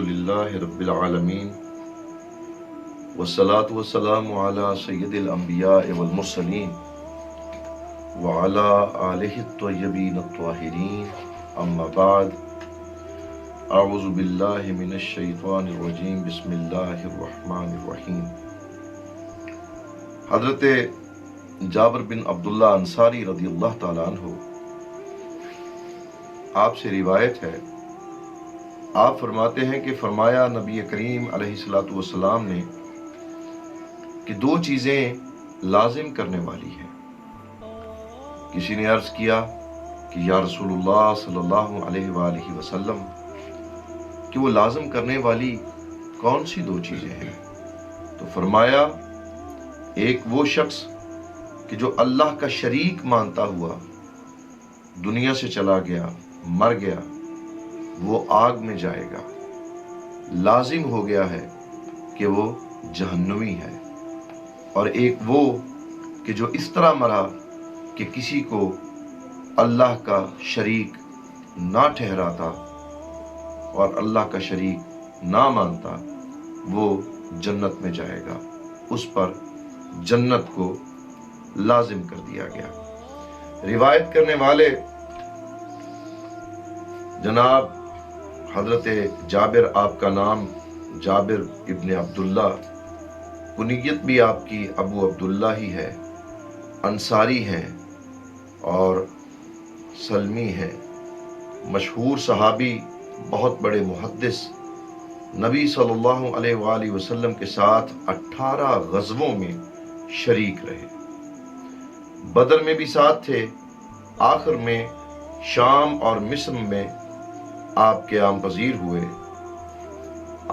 الحمدللہ رب العالمین والصلاة والسلام علی سید الانبیاء والمرسلین وعلی آلہ الطیبین الطاہرین اما بعد اعوذ باللہ من الشیطان الرجیم بسم اللہ الرحمن الرحیم۔ حضرت جابر بن عبداللہ انصاری رضی اللہ تعالیٰ عنہ آپ سے روایت ہے، آپ فرماتے ہیں کہ فرمایا نبی کریم علیہ الصلوۃ والسلام نے کہ دو چیزیں لازم کرنے والی ہیں۔ کسی نے عرض کیا کہ یا رسول اللہ صلی اللہ علیہ وآلہ وسلم کہ وہ لازم کرنے والی کون سی دو چیزیں ہیں؟ تو فرمایا ایک وہ شخص کہ جو اللہ کا شریک مانتا ہوا دنیا سے چلا گیا، مر گیا، وہ آگ میں جائے گا، لازم ہو گیا ہے کہ وہ جہنمی ہے۔ اور ایک وہ کہ جو اس طرح مرا کہ کسی کو اللہ کا شریک نہ ٹھہراتا اور اللہ کا شریک نہ مانتا، وہ جنت میں جائے گا، اس پر جنت کو لازم کر دیا گیا۔ روایت کرنے والے جناب حضرت جابر، آپ کا نام جابر ابن عبداللہ، کنیت بھی آپ کی ابو عبداللہ ہی ہے، انصاری ہیں اور سلمی ہیں، مشہور صحابی، بہت بڑے محدث، نبی صلی اللہ علیہ وآلہ وسلم کے ساتھ 18 غزووں میں شریک رہے، بدر میں بھی ساتھ تھے، آخر میں شام اور مصر میں آپ کے عام پذیر ہوئے،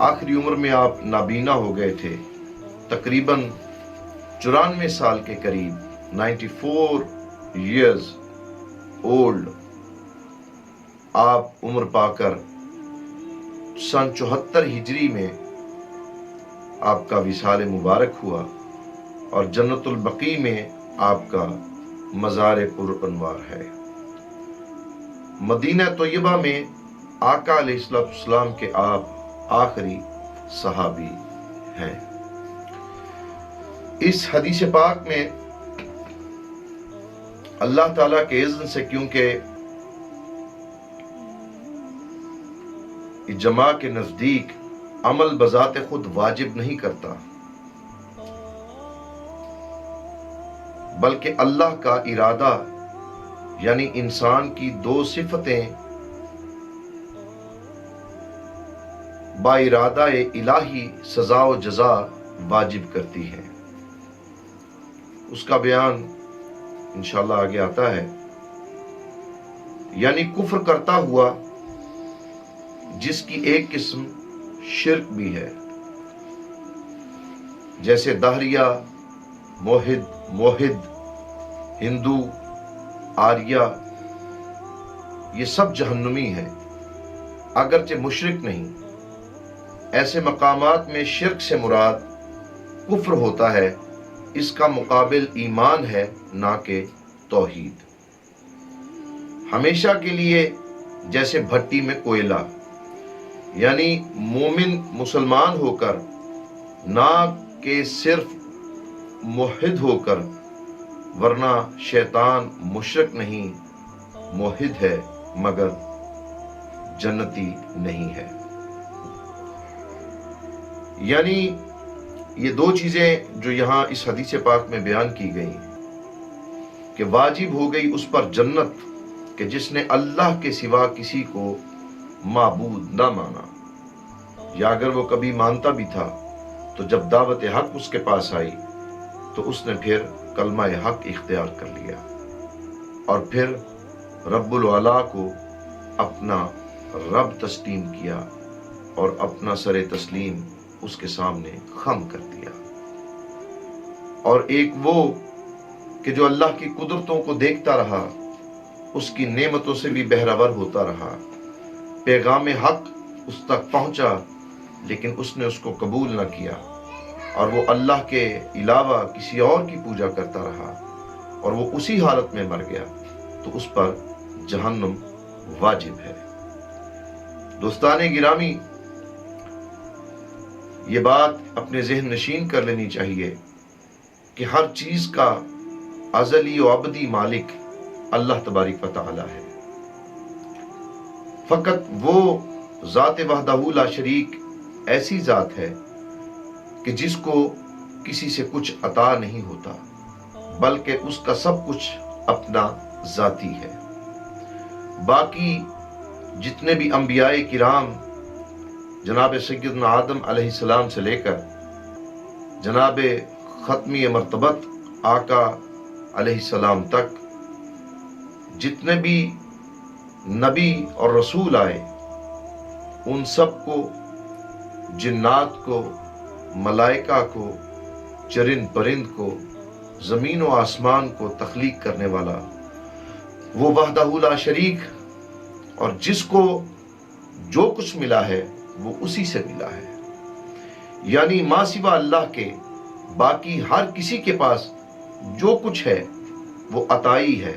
آخری عمر میں آپ نابینا ہو گئے تھے، تقریباً 94 سال کے قریب، 94 ایئرز اولڈ آپ عمر پا کر سن 74 ہجری میں آپ کا وصال مبارک ہوا اور جنت البقیع میں آپ کا مزار پر انوار ہے۔ مدینہ طیبہ میں آقا علیہ السلام کے آپ آخری صحابی ہیں۔ اس حدیث پاک میں اللہ تعالیٰ کے اذن سے، کیونکہ اجماع کے نزدیک عمل بذات خود واجب نہیں کرتا، بلکہ اللہ کا ارادہ یعنی انسان کی دو صفتیں با ارادہ الہی سزا و جزا واجب کرتی ہے۔ اس کا بیان انشاءاللہ آگے آتا ہے۔ یعنی کفر کرتا ہوا، جس کی ایک قسم شرک بھی ہے، جیسے دہریہ، موحد، ہندو، آریہ، یہ سب جہنمی ہیں، اگرچہ مشرک نہیں۔ ایسے مقامات میں شرک سے مراد کفر ہوتا ہے، اس کا مقابل ایمان ہے، نہ کہ توحید۔ ہمیشہ کے لیے جیسے بھٹی میں کوئلہ، یعنی مومن مسلمان ہو کر، نہ کہ صرف موحد ہو کر، ورنہ شیطان مشرک نہیں، موحد ہے مگر جنتی نہیں ہے۔ یعنی یہ دو چیزیں جو یہاں اس حدیث پاک میں بیان کی گئی کہ واجب ہو گئی اس پر جنت کہ جس نے اللہ کے سوا کسی کو معبود نہ مانا، یا اگر وہ کبھی مانتا بھی تھا تو جب دعوت حق اس کے پاس آئی تو اس نے پھر کلمہ حق اختیار کر لیا اور پھر رب العلا کو اپنا رب تسلیم کیا اور اپنا سر تسلیم اس کے سامنے خم کر دیا۔ اور ایک وہ کہ جو اللہ کی قدرتوں کو دیکھتا رہا، اس کی نعمتوں سے بھی بہرور ہوتا رہا، پیغام حق اس تک پہنچا لیکن اس نے اس کو قبول نہ کیا، اور وہ اللہ کے علاوہ کسی اور کی پوجا کرتا رہا اور وہ اسی حالت میں مر گیا، تو اس پر جہنم واجب ہے۔ دوستان گرامی، یہ بات اپنے ذہن نشین کر لینی چاہیے کہ ہر چیز کا ازلی و ابدی مالک اللہ تبارک و تعالی ہے۔ فقط وہ ذات وحدہ لا شریک ایسی ذات ہے کہ جس کو کسی سے کچھ عطا نہیں ہوتا، بلکہ اس کا سب کچھ اپنا ذاتی ہے۔ باقی جتنے بھی انبیاء کرام جناب سیدنا آدم علیہ السلام سے لے کر جناب ختمی مرتبت آقا علیہ السلام تک جتنے بھی نبی اور رسول آئے، ان سب کو، جنات کو، ملائکہ کو، چرند پرند کو، زمین و آسمان کو تخلیق کرنے والا وہ وحدہ لا شریک، اور جس کو جو کچھ ملا ہے وہ اسی سے ملا ہے۔ یعنی ما سوا اللہ کے باقی ہر کسی کے پاس جو کچھ ہے وہ عطائی ہے،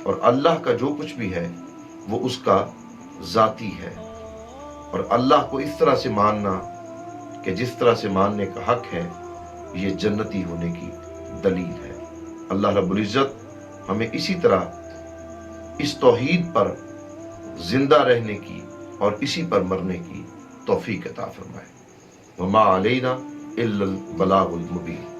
اور اللہ کا جو کچھ بھی ہے وہ اس کا ذاتی ہے۔ اور اللہ کو اس طرح سے ماننا کہ جس طرح سے ماننے کا حق ہے، یہ جنتی ہونے کی دلیل ہے۔ اللہ رب العزت ہمیں اسی طرح اس توحید پر زندہ رہنے کی اور اسی پر مرنے کی توفیق عطا فرمائے۔ وما علینا الا البلاغ المبین۔